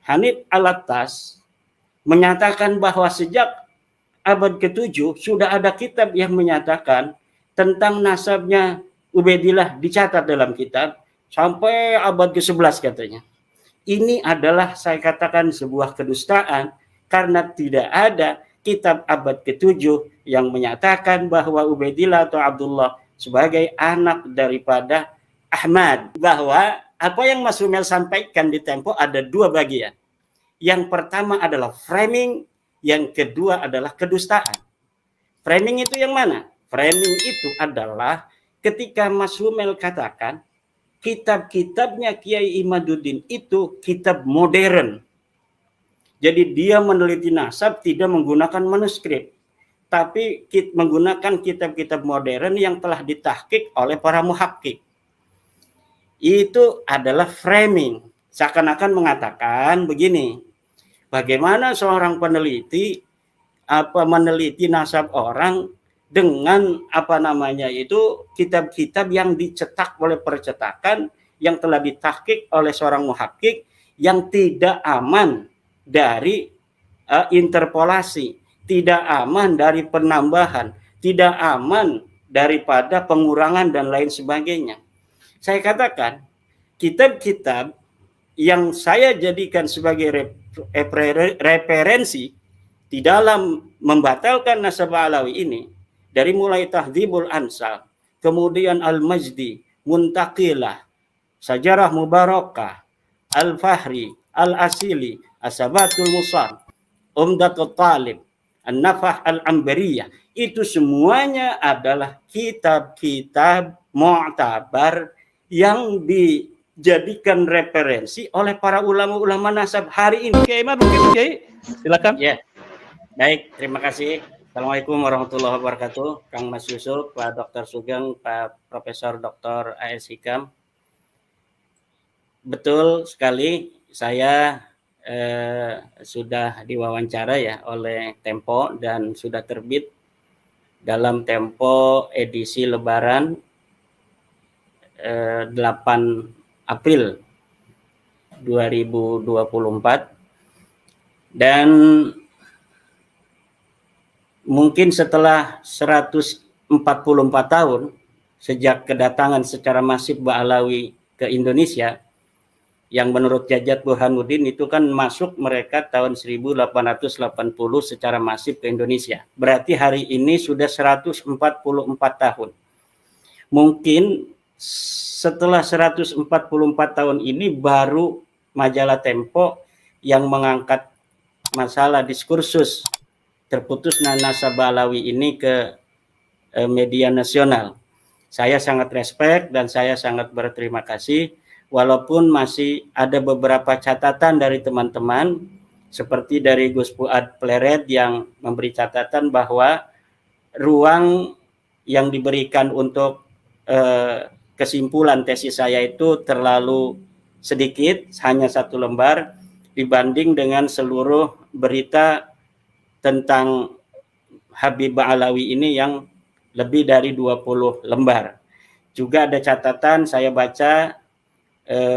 Hanif Al-Attas menyatakan bahwa sejak abad ke-7 sudah ada kitab yang menyatakan tentang nasabnya Ubaidillah, dicatat dalam kitab sampai abad ke-11 katanya. Ini adalah saya katakan sebuah kedustaan karena tidak ada kitab abad ke-7 yang menyatakan bahwa Ubaidillah atau Abdullah sebagai anak daripada Ahmad. Bahwa apa yang Mas Rumel sampaikan di Tempo ada dua bagian. Yang pertama adalah framing, yang kedua adalah kedustaan. Framing itu yang mana? Framing itu adalah ketika Mas Rumel katakan kitab-kitabnya Kiai Imaduddin itu kitab modern. Jadi dia meneliti nasab tidak menggunakan manuskrip, tapi menggunakan kitab-kitab modern yang telah ditahqiq oleh para muhakkik. Itu adalah framing. Seakan-akan mengatakan begini, bagaimana seorang peneliti meneliti nasab orang dengan kitab-kitab yang dicetak oleh percetakan yang telah ditahqiq oleh seorang muhakkik yang tidak aman dari interpolasi, tidak aman dari penambahan, tidak aman daripada pengurangan dan lain sebagainya. Saya katakan kitab-kitab yang saya jadikan sebagai referensi di dalam membatalkan nasab Alawi ini, dari mulai Tahdhibul Ansab, kemudian Al-Majdi, Muntaqilah, Sajarah Mubarakah, Al-Fahri, Al-Asili, Asabatul Musar, Umdatul Talib, An-Nafah Al-Ambariyah, itu semuanya adalah kitab-kitab mu'tabar yang dijadikan referensi oleh para ulama-ulama nasab hari ini. Oke, mungkin Kiai, silakan. Ya. Baik, terima kasih. Assalamualaikum warahmatullahi wabarakatuh. Kang Mas Yusuf, Pak Dr. Sugeng, Pak Profesor Dr. A.S. Hikam. Betul sekali, saya sudah diwawancara ya oleh Tempo dan sudah terbit dalam Tempo edisi Lebaran 8 April 2024, dan mungkin setelah 144 tahun sejak kedatangan secara masif Ba'alawi ke Indonesia, yang menurut Jajat Burhanuddin itu kan masuk mereka tahun 1880 secara masif ke Indonesia. Berarti hari ini sudah 144 tahun. Mungkin setelah 144 tahun ini baru majalah Tempo yang mengangkat masalah diskursus terputusnya nasab Alawi ini ke media nasional. Saya sangat respect dan saya sangat berterima kasih, walaupun masih ada beberapa catatan dari teman-teman, seperti dari Gus Fuad Pleret yang memberi catatan bahwa ruang yang diberikan untuk kesimpulan tesis saya itu terlalu sedikit, hanya 1 lembar, dibanding dengan seluruh berita tentang Habib Ba'alawi ini yang lebih dari 20 lembar. Juga ada catatan saya baca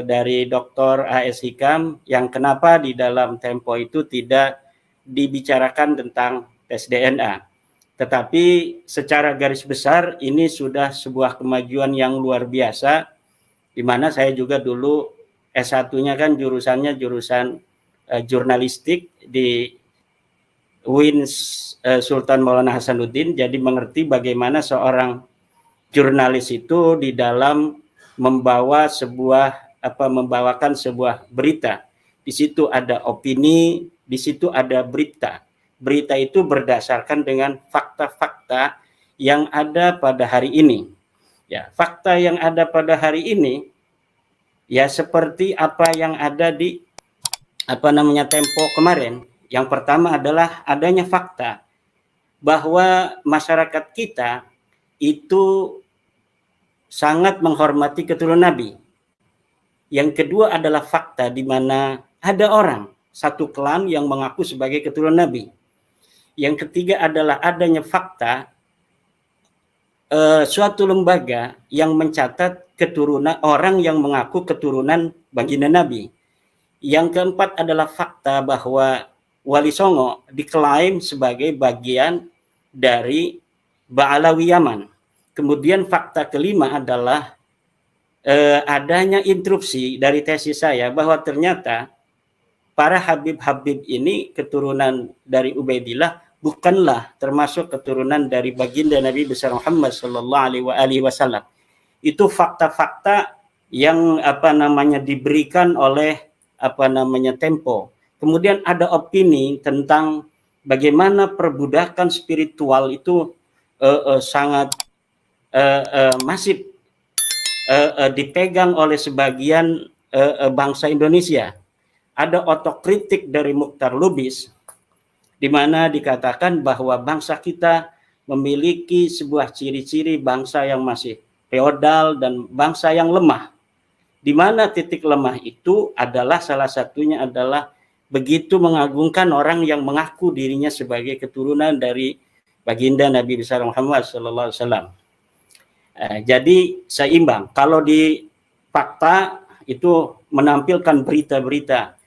dari Dr. A.S. Hikam yang kenapa di dalam Tempo itu tidak dibicarakan tentang tes DNA. Tetapi secara garis besar ini sudah sebuah kemajuan yang luar biasa, di mana saya juga dulu S1-nya kan jurusannya jurusan jurnalistik di UIN Sultan Maulana Hasanuddin, jadi mengerti bagaimana seorang jurnalis itu di dalam membawakan sebuah berita. Di situ ada opini, di situ ada berita. Berita itu berdasarkan dengan fakta-fakta yang ada pada hari ini. Ya, fakta yang ada pada hari ini ya seperti apa yang ada di Tempo kemarin. Yang pertama adalah adanya fakta bahwa masyarakat kita itu sangat menghormati keturunan Nabi. Yang kedua adalah fakta di mana ada orang, satu klan yang mengaku sebagai keturunan Nabi. Yang ketiga adalah adanya fakta suatu lembaga yang mencatat keturunan orang yang mengaku keturunan baginda Nabi. Yang keempat adalah fakta bahwa Wali Songo diklaim sebagai bagian dari Ba'alawi Yaman. Kemudian fakta kelima adalah adanya interupsi dari tesis saya bahwa ternyata para Habib-Habib ini keturunan dari Ubaidillah bukanlah termasuk keturunan dari baginda Nabi besar Muhammad sallallahu alaihi wasallam. Itu fakta-fakta yang diberikan oleh Tempo. Kemudian ada opini tentang bagaimana perbudakan spiritual itu sangat masif dipegang oleh sebagian bangsa Indonesia. Ada otokritik dari Mukhtar Lubis di mana dikatakan bahwa bangsa kita memiliki sebuah ciri-ciri bangsa yang masih feodal dan bangsa yang lemah. Di mana titik lemah itu adalah salah satunya adalah begitu mengagungkan orang yang mengaku dirinya sebagai keturunan dari baginda Nabi besar Muhammad sallallahu alaihi wasallam. Jadi seimbang. Kalau di fakta itu menampilkan berita-berita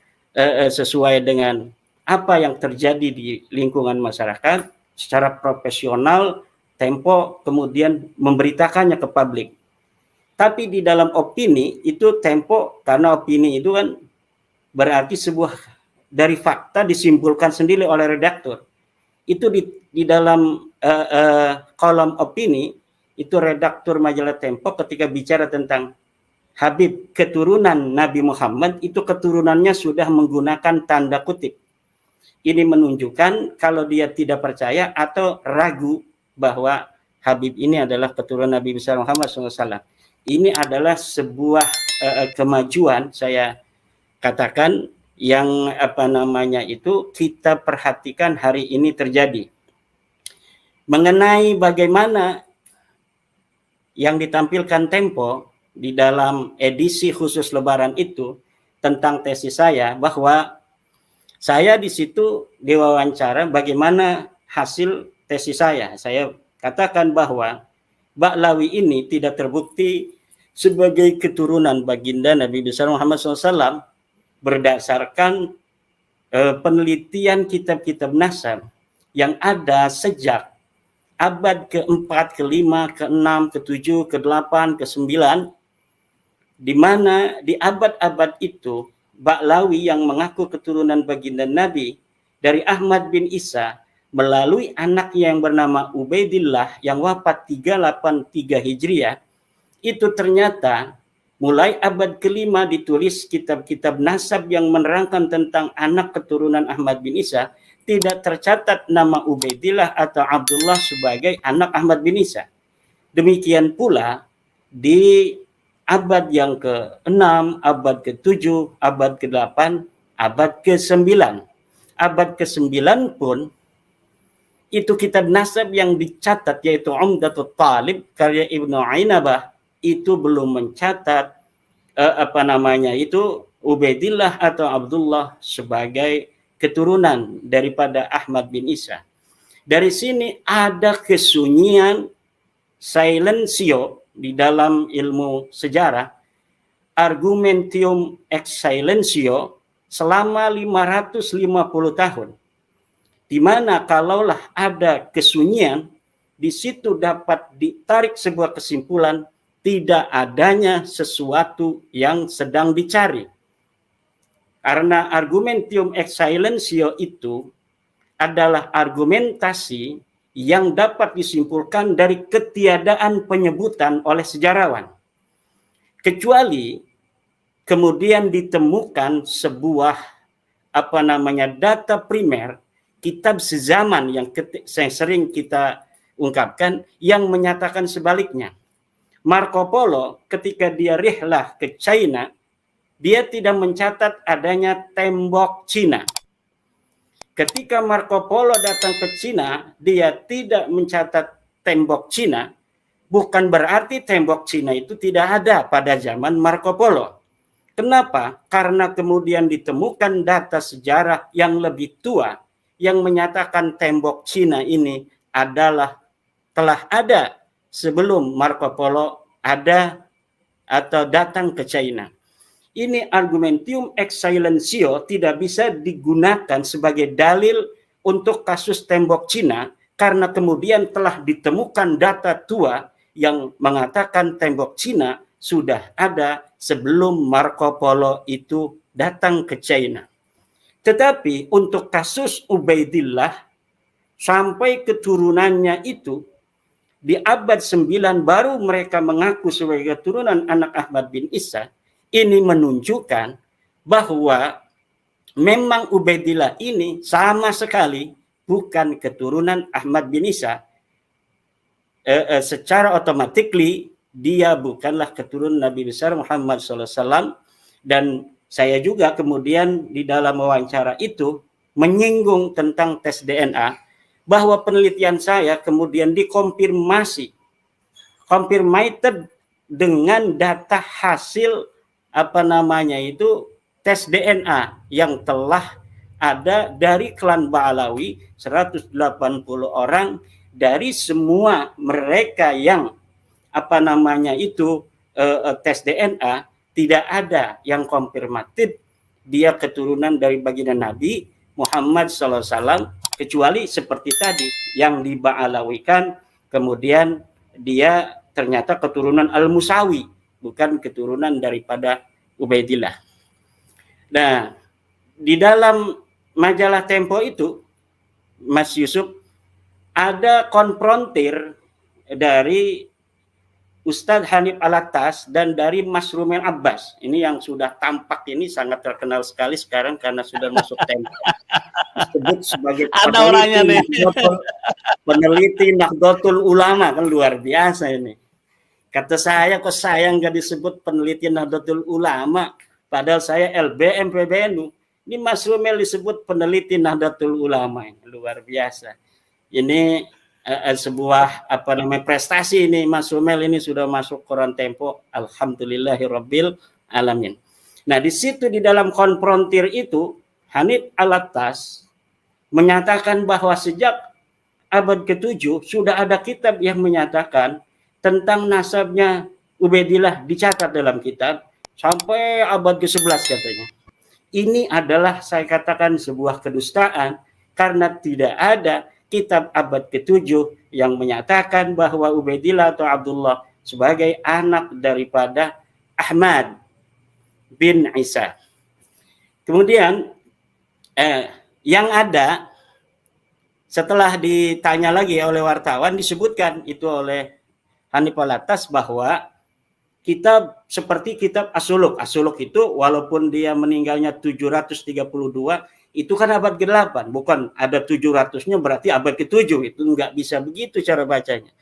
sesuai dengan apa yang terjadi di lingkungan masyarakat secara profesional, Tempo kemudian memberitakannya ke publik. Tapi di dalam opini itu Tempo, karena opini itu kan berarti sebuah dari fakta disimpulkan sendiri oleh redaktur. Itu di dalam kolom opini itu redaktur majalah Tempo ketika bicara tentang Habib keturunan Nabi Muhammad, itu keturunannya sudah menggunakan tanda kutip. Ini menunjukkan kalau dia tidak percaya atau ragu bahwa Habib ini adalah keturunan Nabi besar Muhammad SAW. Ini adalah sebuah kemajuan, saya katakan, yang kita perhatikan hari ini terjadi. Mengenai bagaimana yang ditampilkan Tempo di dalam edisi khusus Lebaran itu tentang tesis saya, bahwa saya di situ diwawancara bagaimana hasil tesis saya. Saya katakan bahwa Ba'lawi ini tidak terbukti sebagai keturunan baginda Nabi besar Muhammad SAW berdasarkan penelitian kitab-kitab nasab yang ada sejak abad ke-4, ke-5, ke-6, ke-7, ke-8, ke-9, di mana di abad-abad itu Ba'lawi yang mengaku keturunan baginda Nabi dari Ahmad bin Isa melalui anaknya yang bernama Ubaidillah yang wafat 383 Hijriah, itu ternyata mulai abad ke-5 ditulis kitab-kitab nasab yang menerangkan tentang anak keturunan Ahmad bin Isa, tidak tercatat nama Ubaidillah atau Abdullah sebagai anak Ahmad bin Isa. Demikian pula di abad yang ke-6, abad ke-7, abad ke-8, abad ke-9. Abad ke-9 pun itu kitab nasab yang dicatat yaitu Umdatul Talib karya Ibnu Ainabah itu belum mencatat Ubaidillah atau Abdullah sebagai keturunan daripada Ahmad bin Isa. Dari sini ada kesunyian silentio di dalam ilmu sejarah, argumentium ex silentio selama 550 tahun. Di mana kalaulah ada kesunyian, di situ dapat ditarik sebuah kesimpulan tidak adanya sesuatu yang sedang dicari. Karena argumentium ex silentio itu adalah argumentasi yang dapat disimpulkan dari ketiadaan penyebutan oleh sejarawan. Kecuali kemudian ditemukan sebuah data primer, kitab sezaman yang sering kita ungkapkan yang menyatakan sebaliknya. Marco Polo ketika dia rihlah ke China, dia tidak mencatat adanya tembok Cina. Ketika Marco Polo datang ke Cina, dia tidak mencatat tembok Cina, bukan berarti tembok Cina itu tidak ada pada zaman Marco Polo. Kenapa? Karena kemudian ditemukan data sejarah yang lebih tua yang menyatakan tembok Cina ini telah ada sebelum Marco Polo ada atau datang ke China. ini argumentium ex silentio tidak bisa digunakan sebagai dalil untuk kasus tembok Cina karena kemudian telah ditemukan data tua yang mengatakan tembok Cina sudah ada sebelum Marco Polo itu datang ke China. Tetapi untuk kasus Ubaidillah sampai keturunannya itu di abad 9 baru mereka mengaku sebagai keturunan anak Ahmad bin Isa. Ini menunjukkan bahwa memang Ubaidillah ini sama sekali bukan keturunan Ahmad bin Isa. Secara otomatis dia bukanlah keturunan Nabi besar Muhammad SAW. Dan saya juga kemudian di dalam wawancara itu menyinggung tentang tes DNA, bahwa penelitian saya kemudian dikonfirmasi, confirmated dengan data hasil tes DNA yang telah ada dari klan Ba'alawi 180 orang dari semua mereka yang tes DNA tidak ada yang konfirmatif dia keturunan dari baginda Nabi Muhammad SAW, kecuali seperti tadi yang diba'alawikan kemudian dia ternyata keturunan Al-Musawi, bukan keturunan daripada Ubaidillah. Nah, di dalam majalah Tempo itu, Mas Yusuf, ada konfrontir dari Ustadz Hanif Alatas dan dari Mas Rumel Abbas. Ini yang sudah tampak ini sangat terkenal sekali sekarang karena sudah masuk Tempo. Disebut sebagai peneliti Nahdlatul Ulama, kan luar biasa ini. Kata saya, kok saya nggak disebut peneliti Nahdlatul Ulama, padahal saya LBM PBNU. Ini Mas Rumel disebut peneliti Nahdlatul Ulama, luar biasa. Ini sebuah prestasi ini. Mas Rumel ini sudah masuk koran Tempo, alhamdulillahirabbil alamin. Nah, di situ di dalam konfrontir itu Hanif Alatas menyatakan bahwa sejak abad ke-7 sudah ada kitab yang menyatakan tentang nasabnya Ubaidillah, dicatat dalam kitab sampai abad ke-11 katanya. Ini adalah saya katakan sebuah kedustaan karena tidak ada kitab abad ke-7 yang menyatakan bahwa Ubaidillah atau Abdullah sebagai anak daripada Ahmad bin Isa. Kemudian yang ada setelah ditanya lagi oleh wartawan, disebutkan itu oleh Hanif Alatas bahwa kitab seperti kitab As-Suluk. As-Suluk itu walaupun dia meninggalnya 732, itu kan abad ke-8, bukan ada 700-nya berarti abad ke-7, itu enggak bisa begitu cara bacanya.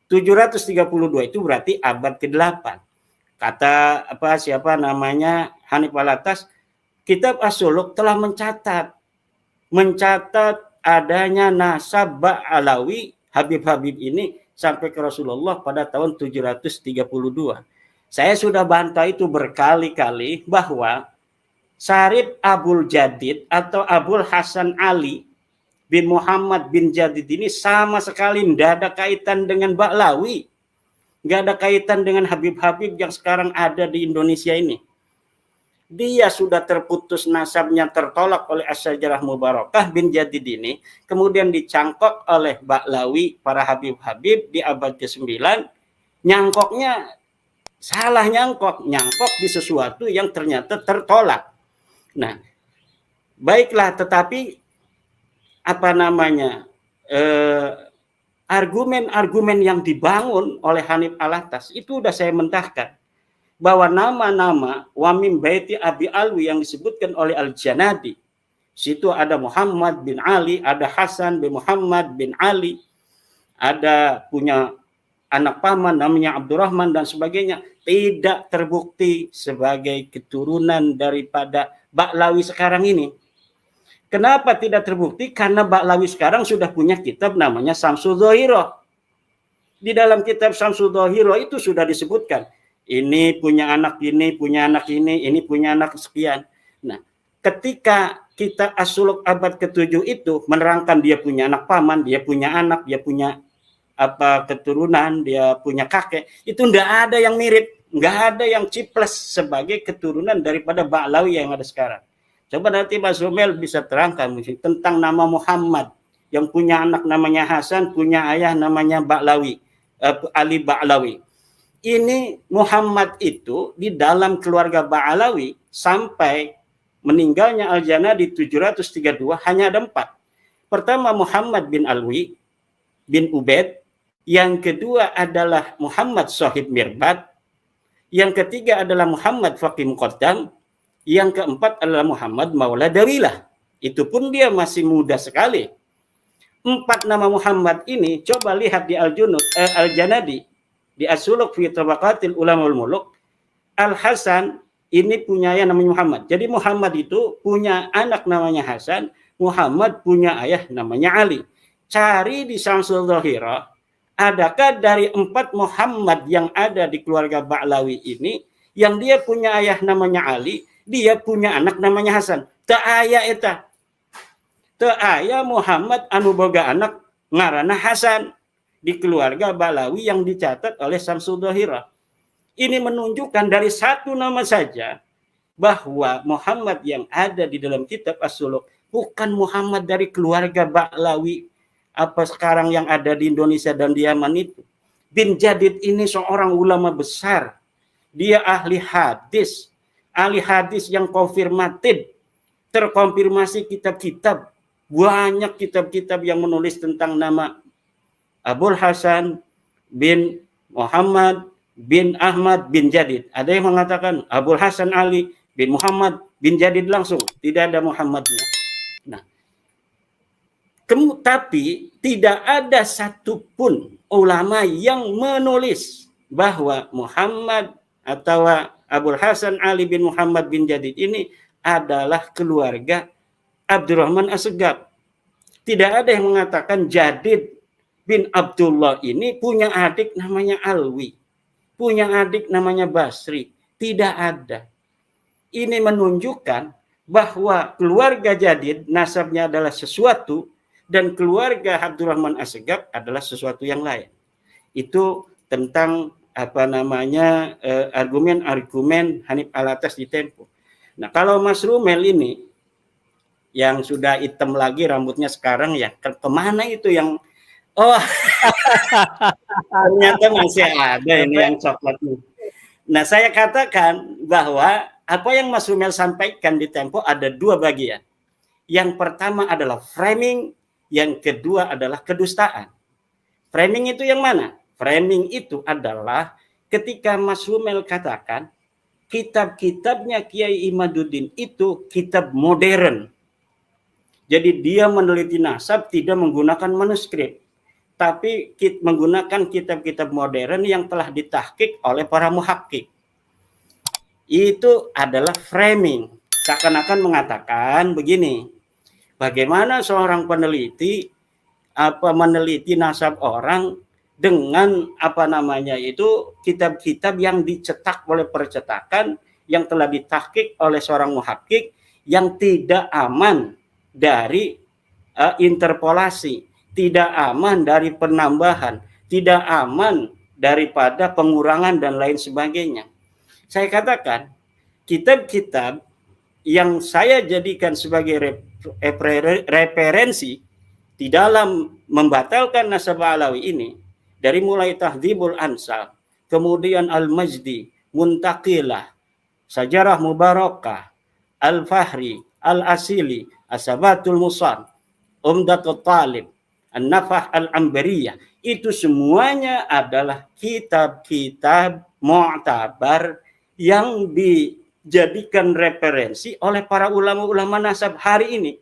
732 itu berarti abad ke-8. Kata Hanif Alatas, kitab As-Suluk telah mencatat adanya nasab Ba'alawi Habib-Habib ini sampai ke Rasulullah pada tahun 732. Saya sudah bantah itu berkali-kali bahwa Syarif Abul Jadid atau Abul Hasan Ali bin Muhammad bin Jadid ini sama sekali tidak ada kaitan dengan Ba'alawi. Nggak ada kaitan dengan Habib-Habib yang sekarang ada di Indonesia ini. Dia sudah terputus nasabnya, tertolak oleh As-Sajarah Mubarakah bin Jadid ini, kemudian dicangkok oleh Ba'alawi, para Habib-Habib di abad ke-9, nyangkoknya salah nyangkok di sesuatu yang ternyata tertolak. Nah, baiklah, tetapi argumen-argumen yang dibangun oleh Hanif Alatas itu sudah saya mentahkan. Bahwa nama-nama Wamim Baiti Abi Alwi yang disebutkan oleh Al-Janadi, situ ada Muhammad bin Ali, ada Hasan bin Muhammad bin Ali, ada punya anak paman namanya Abdurrahman dan sebagainya, tidak terbukti sebagai keturunan daripada Ba'alawi sekarang ini. Kenapa tidak terbukti? Karena Ba'alawi sekarang sudah punya kitab namanya Syamsul Dhahirah. Di dalam kitab Syamsul Dhahirah itu sudah disebutkan, ini punya anak ini, punya anak ini punya anak sekian. Nah, ketika kita As-Suluk abad ke-7 itu menerangkan dia punya anak paman, dia punya anak, dia punya keturunan, dia punya kakek, itu tidak ada yang mirip. nggak ada yang Ciples sebagai keturunan daripada Ba'lawi yang ada sekarang. Coba nanti Mas Romel bisa terangkan tentang nama Muhammad yang punya anak namanya Hasan, punya ayah namanya Ba'lawi, Ali Ba'lawi. Ini Muhammad itu di dalam keluarga Ba'lawi sampai meninggalnya Al-Janadi 732 hanya ada 4. Pertama Muhammad bin Alwi bin Ubaid, yang kedua adalah Muhammad Shahib Mirbad, yang ketiga adalah Muhammad Faqih Muqaddam, yang keempat adalah Muhammad Maula Dawilah. Itu pun dia masih muda sekali. 4 nama Muhammad ini coba lihat di Al-Janadi, di As-Suluk fi Tabaqatil Ulama wal Muluk. Al-Hasan ini punya ayah namanya Muhammad. Jadi Muhammad itu punya anak namanya Hasan, Muhammad punya ayah namanya Ali. Cari di Syamsul Dhahirah, adakah dari 4 Muhammad yang ada di keluarga Ba'lawi ini, yang dia punya ayah namanya Ali, dia punya anak namanya Hasan. Teu aya eta. Teu aya Muhammad anu boga anak ngaranna Hasan di keluarga Ba'lawi yang dicatat oleh Syamsul Dhahirah. Ini menunjukkan dari satu nama saja bahwa Muhammad yang ada di dalam kitab As-Suluk bukan Muhammad dari keluarga Ba'lawi apa sekarang yang ada di Indonesia dan di Yaman itu. Bin Jadid ini seorang ulama besar. Dia ahli hadis yang konfirmatif, terkonfirmasi kitab-kitab. Banyak kitab-kitab yang menulis tentang nama Abul Hasan bin Muhammad bin Ahmad bin Jadid. Ada yang mengatakan Abul Hasan Ali bin Muhammad bin Jadid langsung, tidak ada Muhammadnya. Nah, tapi tidak ada satupun ulama yang menulis bahwa Muhammad atau Abul Hasan Ali bin Muhammad bin Jadid ini adalah keluarga Abdurrahman As-Segaf. Tidak ada yang mengatakan Jadid bin Abdullah ini punya adik namanya Alwi, punya adik namanya Basri. Tidak ada. Ini menunjukkan bahwa keluarga Jadid nasabnya adalah sesuatu dan keluarga Abdurrahman As-Segaf adalah sesuatu yang lain. Itu tentang argumen Hanif Alatas di Tempo. Nah, kalau Mas Rumel ini yang sudah hitam lagi rambutnya sekarang ya kemana itu yang ternyata masih ada ini yang coklat nih. Nah, saya katakan bahwa apa yang Mas Rumel sampaikan di Tempo ada 2 bagian. Yang pertama adalah framing, yang kedua adalah kedustaan. Framing itu yang mana? Framing itu adalah ketika Mas Rumel katakan kitab-kitabnya Kiai Imaduddin itu kitab modern. Jadi dia meneliti nasab tidak menggunakan manuskrip, tapi menggunakan kitab-kitab modern yang telah ditahqiq oleh para muhakkik. Itu adalah framing. Seakan-akan mengatakan begini, bagaimana seorang peneliti meneliti nasab orang dengan kitab-kitab yang dicetak oleh percetakan yang telah ditahqiq oleh seorang muhakkik yang tidak aman dari interpolasi, tidak aman dari penambahan, tidak aman daripada pengurangan dan lain sebagainya. Saya katakan kitab-kitab yang saya jadikan sebagai referensi di dalam membatalkan nasab Alawi ini, dari mulai Tahdhibul Ansab, kemudian Al-Majdi, Muntaqilah, Sajarah Mubarakah, Al-Fahri, Al-Asili, Asabatul Musan, Umdatul Talib, An-Nafah Al-Ambariyah, itu semuanya adalah kitab-kitab mu'tabar yang dijadikan referensi oleh para ulama-ulama nasab hari ini.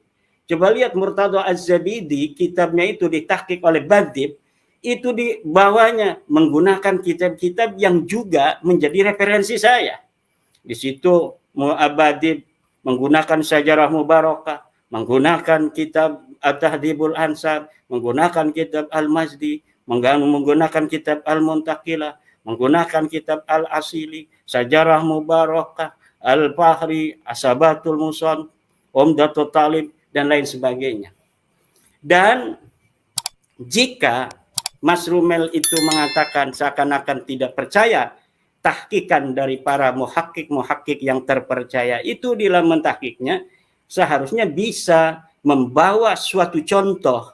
Coba lihat Murtadha Az-Zabidi, kitabnya itu ditahqiq oleh Badib, itu di bawahnya menggunakan kitab-kitab yang juga menjadi referensi saya. Di situ Badib menggunakan Sajarah Mubarakah, menggunakan kitab At-Tahdhibul Ansab, menggunakan kitab Al-Majdi, menggunakan kitab Al-Muntaqilah, menggunakan kitab Al-Asili, Sajarah Mubarakah, Al-Fahri, Asabatul Musan, Umdatul Talib, dan lain sebagainya. Dan jika Mas Rumel itu mengatakan seakan-akan tidak percaya tahqiqan dari para muhakkik yang terpercaya itu di dalam mentahqiqnya seharusnya bisa membawa suatu contoh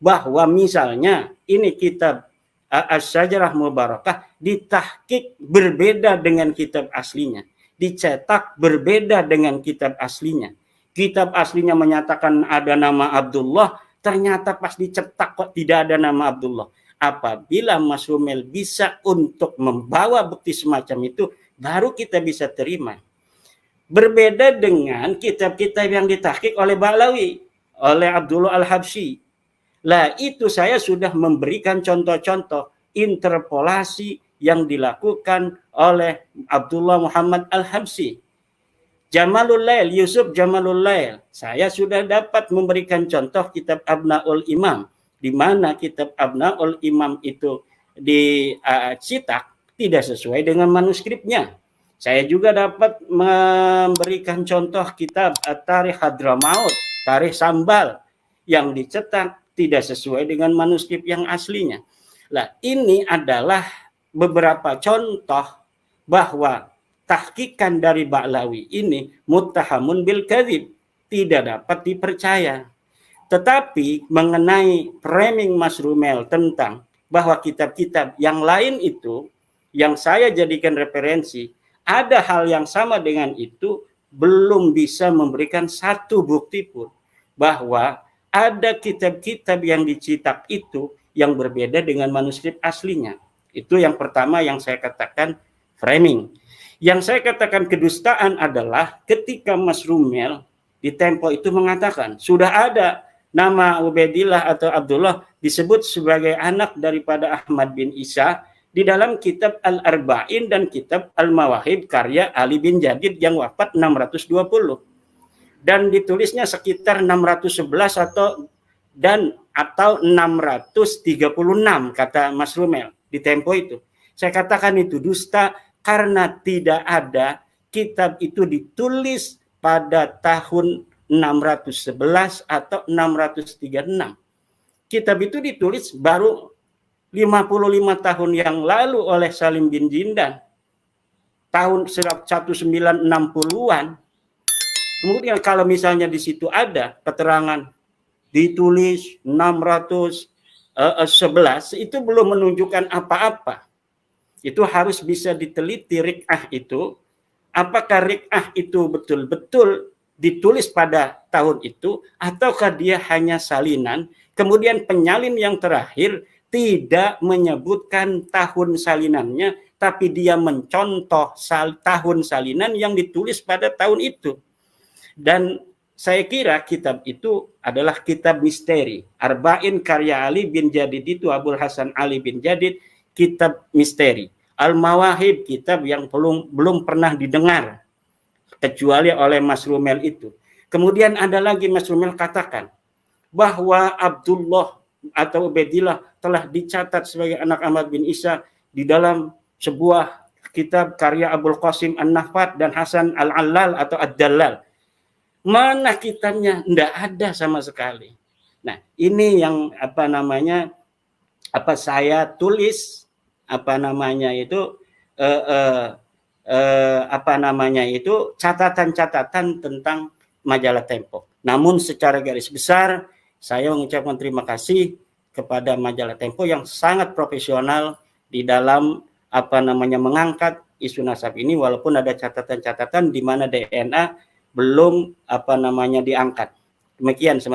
bahwa misalnya ini kitab Asy-Syajarah Mubarakah ditahqiq berbeda dengan kitab aslinya, dicetak berbeda dengan kitab aslinya. Kitab aslinya menyatakan ada nama Abdullah, ternyata pas dicetak kok tidak ada nama Abdullah. Apabila Mas Rumel bisa untuk membawa bukti semacam itu, baru kita bisa terima. Berbeda dengan kitab-kitab yang ditahqiq oleh Ba'lawi, oleh Abdullah Al-Habsyi. Lah itu saya sudah memberikan contoh-contoh interpolasi yang dilakukan oleh Abdullah Muhammad Al-Habsyi. Jamalul Lail, Yusuf Jamalul Lail. Saya sudah dapat memberikan contoh kitab Abnaul Imam, di mana kitab Abnaul Imam itu dicetak tidak sesuai dengan manuskripnya. Saya juga dapat memberikan contoh kitab Tarikh Hadramaut, Tarikh Sambal, yang dicetak tidak sesuai dengan manuskrip yang aslinya. Nah, ini adalah beberapa contoh bahwa tahqiqan dari Ba'lawi ini muttahamun bil kadzib, tidak dapat dipercaya. Tetapi mengenai framing Mas Rumel tentang bahwa kitab-kitab yang lain itu yang saya jadikan referensi, ada hal yang sama dengan itu, belum bisa memberikan satu bukti pun bahwa ada kitab-kitab yang dicetak itu yang berbeda dengan manuskrip aslinya. Itu yang pertama yang saya katakan framing. Yang saya katakan kedustaan adalah ketika Mas Rumel di Tempo itu mengatakan sudah ada nama Ubaidillah atau Abdullah disebut sebagai anak daripada Ahmad bin Isa di dalam kitab Al-Arba'in dan kitab Al-Mawahib karya Ali bin Jadid yang wafat 620. Dan ditulisnya sekitar 611 atau 636 kata Mas Rumel di Tempo itu. Saya katakan itu dusta karena tidak ada kitab itu ditulis pada tahun 611 atau 636. Kitab itu ditulis baru 55 tahun yang lalu oleh Salim bin Jindan. Tahun 1960-an. Kemudian kalau misalnya di situ ada keterangan ditulis 611 itu belum menunjukkan apa-apa. Itu harus bisa diteliti rik'ah itu. Apakah rik'ah itu betul-betul ditulis pada tahun itu ataukah dia hanya salinan. Kemudian penyalin yang terakhir tidak menyebutkan tahun salinannya, tapi dia mencontoh tahun salinan yang ditulis pada tahun itu. Dan saya kira kitab itu adalah kitab misteri. Arba'in karya Ali bin Jadid itu Abul Hasan Ali bin Jadid, kitab misteri. Al-Mawahib, kitab yang belum pernah didengar kecuali oleh Mas Rumel itu. Kemudian ada lagi Mas Rumel katakan bahwa Abdullah atau Ubaidillah telah dicatat sebagai anak Ahmad bin Isa di dalam sebuah kitab karya Abul Qasim An-Nafat dan Hasan Al-Allal atau Ad-Dallal. Mana kitabnya? Tidak ada sama sekali. Nah, ini yang saya tulis catatan-catatan tentang majalah Tempo. Namun secara garis besar saya mengucapkan terima kasih kepada majalah Tempo yang sangat profesional di dalam mengangkat isu nasab ini, walaupun ada catatan-catatan di mana DNA belum diangkat. Demikian sementara.